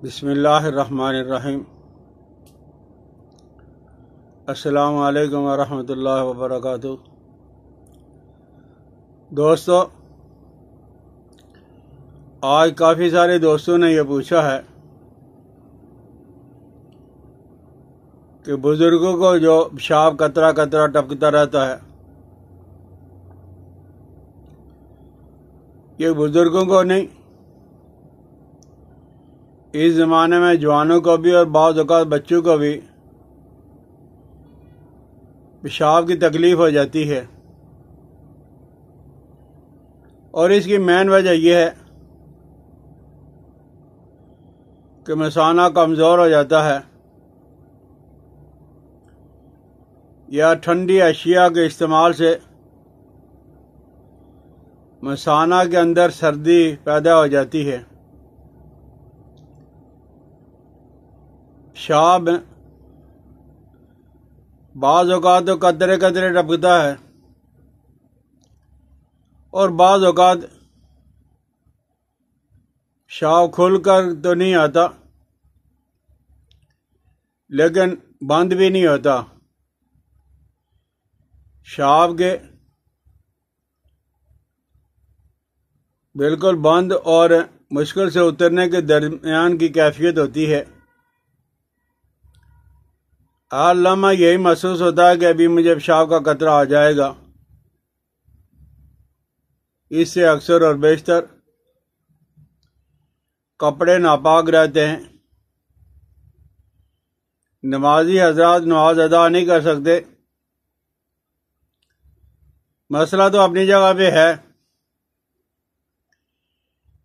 بسم اللہ الرحمن الرحیم۔ السلام علیکم ورحمۃ اللہ وبرکاتہ۔ دوستو، آج کافی سارے دوستوں نے یہ پوچھا ہے کہ بزرگوں کو جو پیشاب قطرہ قطرہ ٹپکتا رہتا ہے، یہ بزرگوں کو نہیں، اس زمانے میں جوانوں کو بھی اور بعض اوقات بچوں کو بھی پیشاب کی تکلیف ہو جاتی ہے۔ اور اس کی مین وجہ یہ ہے کہ مثانہ کمزور ہو جاتا ہے یا ٹھنڈی اشیاء کے استعمال سے مثانہ کے اندر سردی پیدا ہو جاتی ہے۔ پیشاب بعض اوقات تو قطرے قطرے ٹپکتا ہے اور بعض اوقات پیشاب کھل کر تو نہیں آتا لیکن بند بھی نہیں ہوتا۔ پیشاب کے بالکل بند اور مشکل سے اترنے کے درمیان کی کیفیت ہوتی ہے۔ ہر لمحہ یہی محسوس ہوتا ہے کہ ابھی مجھے پیشاب کا قطرہ آ جائے گا۔ اس سے اکثر اور بیشتر کپڑے ناپاک رہتے ہیں، نمازی حضرات نماز ادا نہیں کر سکتے۔ مسئلہ تو اپنی جگہ پہ ہے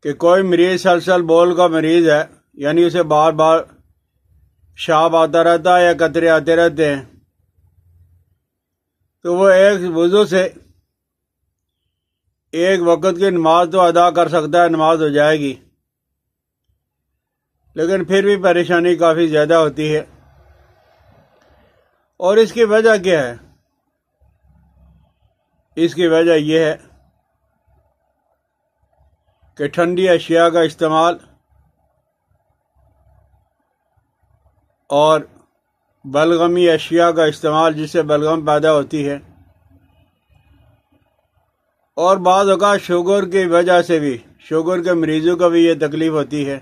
کہ کوئی مریض سلسل بول کا مریض ہے، یعنی اسے بار بار پیشاب آتا رہتا ہے یا قطرے آتے رہتے ہیں، تو وہ ایک وضو سے ایک وقت کی نماز تو ادا کر سکتا ہے، نماز ہو جائے گی، لیکن پھر بھی پریشانی کافی زیادہ ہوتی ہے۔ اور اس کی وجہ کیا ہے؟ اس کی وجہ یہ ہے کہ ٹھنڈی اشیاء کا استعمال اور بلغمی اشیاء کا استعمال، جس سے بلغم پیدا ہوتی ہے، اور بعض اوقات شوگر کی وجہ سے بھی، شوگر کے مریضوں کو بھی یہ تکلیف ہوتی ہے،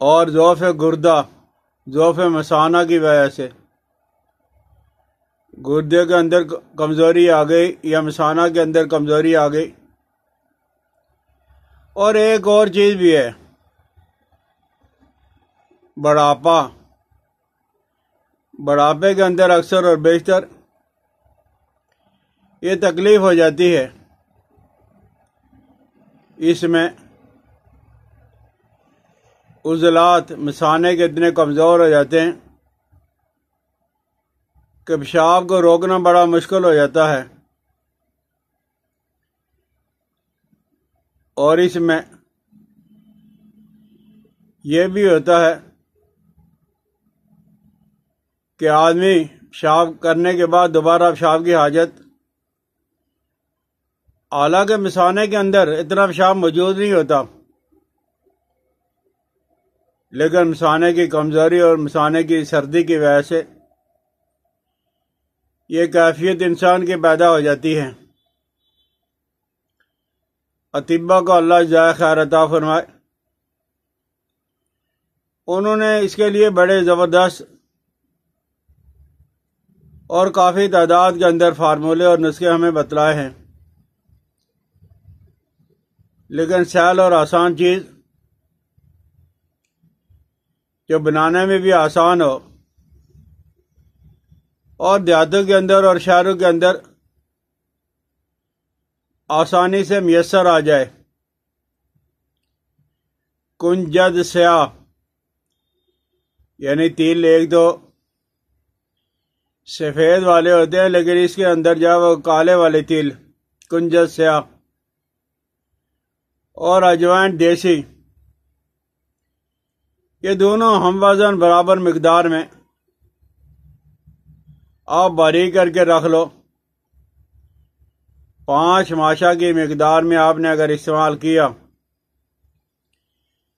اور ضعف گردہ، ضعف مثانہ کی وجہ سے گردے کے اندر کمزوری آ گئی یا مثانہ کے اندر کمزوری آ گئی۔ اور ایک اور چیز بھی ہے، بڑھاپے کے اندر اکثر اور بیشتر یہ تکلیف ہو جاتی ہے۔ اس میں عضلات مثانے کے اتنے کمزور ہو جاتے ہیں کہ پیشاب کو روکنا بڑا مشکل ہو جاتا ہے، اور اس میں یہ بھی ہوتا ہے کہ آدمی پیشاب کرنے کے بعد دوبارہ پیشاب کی حاجت، حالانکہ مثانے کے اندر اتنا پیشاب موجود نہیں ہوتا، لیکن مثانے کی کمزوری اور مثانے کی سردی کی وجہ سے یہ کیفیت انسان کی پیدا ہو جاتی ہے۔ اطباء کو اللہ جزائے خیر عطا فرمائے، انہوں نے اس کے لیے بڑے زبردست اور کافی تعداد کے اندر فارمولے اور نسخے ہمیں بتلائے ہیں، لیکن سہل اور آسان چیز جو بنانے میں بھی آسان ہو اور دیہاتوں کے اندر اور شہروں کے اندر آسانی سے میسر آ جائے۔ کنجد سیاہ، یعنی تیل ایک دو سفید والے ہوتے ہیں، لیکن اس کے اندر جو ہے وہ کالے والے تیل، کنجد سیاہ، اور اجوائن دیسی، یہ دونوں ہم وزن برابر مقدار میں آپ باریک کر کے رکھ لو۔ 5 ماشا کی مقدار میں آپ نے اگر استعمال کیا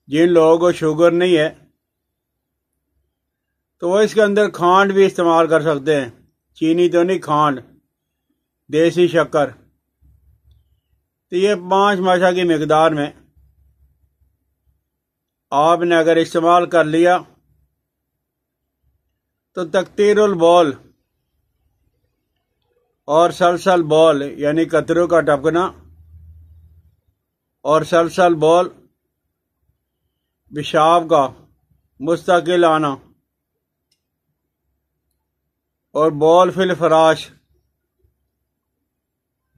جن لوگوں کو شوگر نہیں ہے تو وہ اس کے اندر کھانڈ بھی استعمال کر سکتے ہیں، چینی تو نہیں، کھانڈ، دیسی شکر۔ تو یہ 5 ماشا کی مقدار میں آپ نے اگر استعمال کر لیا تو تقطیر البول اور سلسل بول یعنی قطروں کا ٹپکنا اور سلسل بول پیشاب کا مستقل آنا اور بول فی الفراش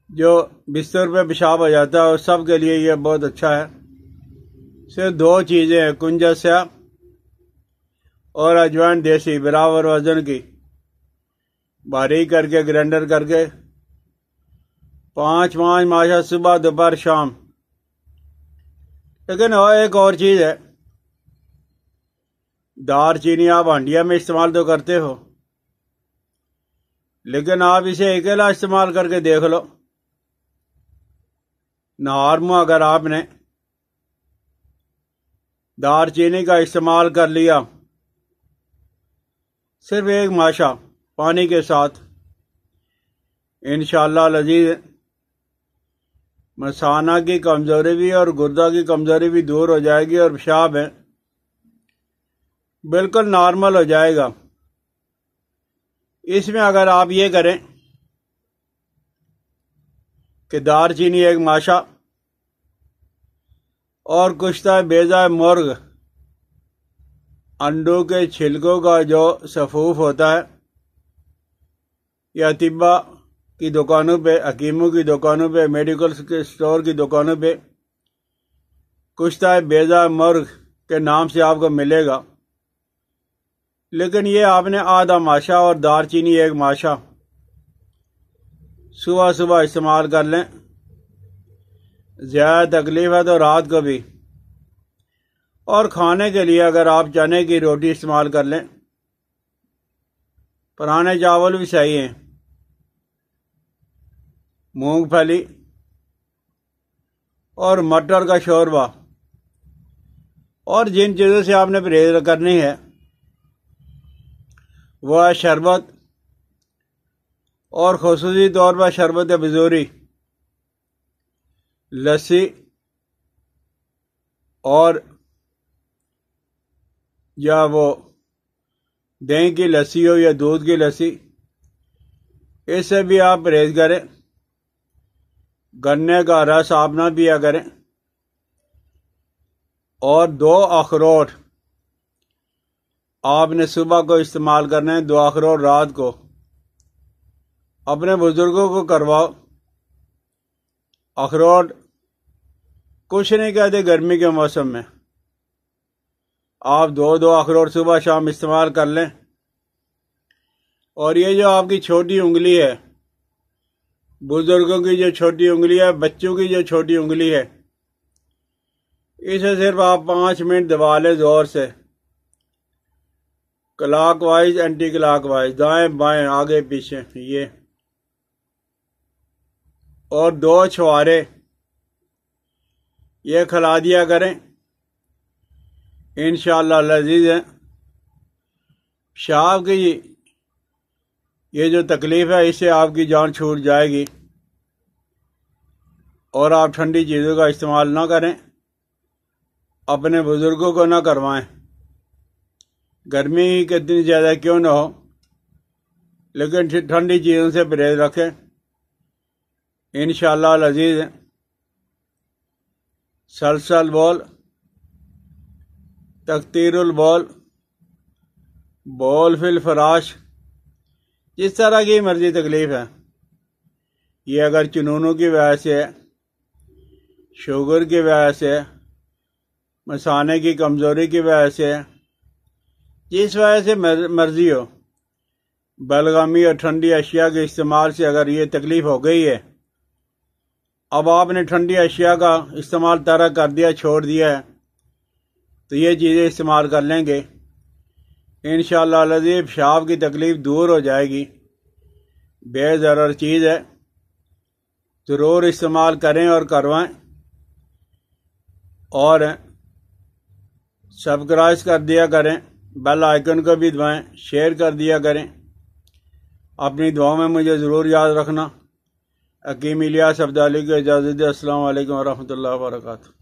جو بستر پہ پیشاب ہو جاتا ہے، اس سب کے لیے یہ بہت اچھا ہے۔ صرف 2 چیزیں ہیں، کنجا سیاہ اور اجوائن دیسی برابر وزن کی، باریک کر کے گرینڈر کر کے 5 ماشا صبح دوپہر شام۔ لیکن ایک اور چیز ہے، دار چینی آپ ہانڈیا میں استعمال تو کرتے ہو، لیکن آپ اسے اکیلا استعمال کر کے دیکھ لو۔ نہار میں اگر آپ نے دار چینی کا استعمال کر لیا صرف 1 ماشا پانی کے ساتھ، انشاءاللہ العزیز مثانہ کی کمزوری بھی اور گردہ کی کمزوری بھی دور ہو جائے گی اور پیشاب ہے بالکل نارمل ہو جائے گا۔ اس میں اگر آپ یہ کریں کہ دار چینی 1 ماشا اور کشتہ بیضہ مرغ، انڈوں کے چھلکوں کا جو سفوف ہوتا ہے، یا طبہ کی دکانوں پہ، حکیموں کی دکانوں پہ، میڈیکل اسٹور کی دکانوں پہ کشتہ بیضہ مرغ کے نام سے آپ کو ملے گا، لیکن یہ آپ نے آدھا ماشا اور دار چینی 1 ماشا صبح صبح استعمال کر لیں۔ زیادہ تکلیف ہے تو رات کو بھی، اور کھانے کے لیے اگر آپ چنے کی روٹی استعمال کر لیں، پرانے چاول بھی صحیح ہیں، مونگ پھلی اور مٹر کا شوربہ، اور جن چیزوں سے آپ نے پرہیز کرنی ہے وہ ہے شربت، اور خصوصی طور پر شربت بزوری، لسی، اور یا وہ دہی کی لسی ہو یا دودھ کی لسی، اس سے بھی آپ پرہیز کریں۔ گنے کا رس آپ نہ پیا کریں، اور 2 اخروٹ آپ نے صبح کو استعمال کرنے ہیں، 2 اخروٹ رات کو۔ اپنے بزرگوں کو کرواؤ، اخروٹ کچھ نہیں کہتے گرمی کے موسم میں، آپ 2 اخروٹ صبح شام استعمال کر لیں۔ اور یہ جو آپ کی چھوٹی انگلی ہے، بزرگوں کی جو چھوٹی انگلی ہے، بچوں کی جو چھوٹی انگلی ہے، اسے صرف آپ 5 منٹ دبا لیں زور سے، clockwise anticlockwise, دائیں بائیں آگے پیچھے، یہ، اور 2 چھوارے یہ کھلا دیا کریں، انشاءاللہ العزیز ہے پیشاب کی یہ جو تکلیف ہے اس سے آپ کی جان چھوٹ جائے گی۔ اور آپ ٹھنڈی چیزوں کا استعمال نہ کریں، اپنے بزرگوں کو نہ کروائیں، گرمی کتنی زیادہ کیوں نہ ہو، لیکن ٹھنڈی چیزوں سے پرہیز رکھیں، انشاءاللہ العزیز سلسل بول، تقطیر البول، بول فی الفراش، جس طرح کی مرضی تکلیف ہے، یہ اگر چنونوں کی وجہ سے ہے، شوگر کی وجہ سے ہے، مثانے کی کمزوری کی وجہ سے ہے، جس وجہ سے مرضی ہو، بلغمی اور ٹھنڈی اشیاء کے استعمال سے اگر یہ تکلیف ہو گئی ہے، اب آپ نے ٹھنڈی اشیاء کا استعمال ترک کر دیا، چھوڑ دیا ہے، تو یہ چیزیں استعمال کر لیں گے، انشاءاللہ العزیز پیشاب کی تکلیف دور ہو جائے گی۔ بے ضرر چیز ہے، ضرور استعمال کریں اور کروائیں، اور سبسکرائب کر دیا کریں، بیل آئیکن کو بھی دبائیں، شیئر کر دیا کریں۔ اپنی دعاؤں میں مجھے ضرور یاد رکھنا۔ حکیم الیاس عبدالی کو اجازت دے۔ السلام علیکم ورحمۃ اللہ وبرکاتہ۔